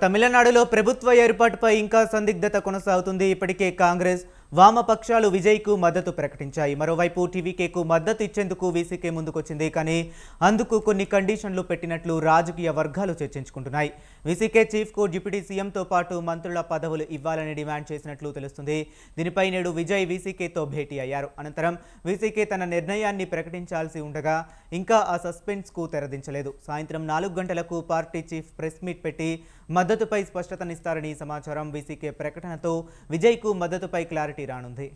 తమిళనాడులో ప్రభుత్వ ఏర్పాటుపై ఇంకా సందిగ్ధత కొనసాగుతుంది. ఇప్పటికే కాంగ్రెస్, వామపక్షాలు విజయ్కు మద్దతు ప్రకటించాయి. మరోవైపు టీవీకేకు మద్దతు ఇచ్చేందుకు వీసీకే ముందుకొచ్చింది. కానీ అందుకు కొన్ని కండిషన్లు పెట్టినట్లు రాజకీయ వర్గాలు చర్చించుకుంటున్నాయి. వీసీకే చీఫ్కు డిప్యూటీ సీఎంతో పాటు మంత్రుల పదవులు ఇవ్వాలని డిమాండ్ చేసినట్లు తెలుస్తుంది. దీనిపై నేడు విజయ్ వీసీకేతో భేటీ అయ్యారు. అనంతరం వీసీకే తన నిర్ణయాన్ని ప్రకటించాల్సి ఉండగా ఇంకా ఆ సస్పెన్స్కు తెరదించలేదు. సాయంత్రం 4 గంటలకు పార్టీ చీఫ్ ప్రెస్ మీట్ పెట్టి మద్దతుపై స్పష్టతనిస్తారని సమాచారం. వీసీకే ప్రకటనతో విజయ్కు మద్దతుపై క్లారిటీ రానుంది.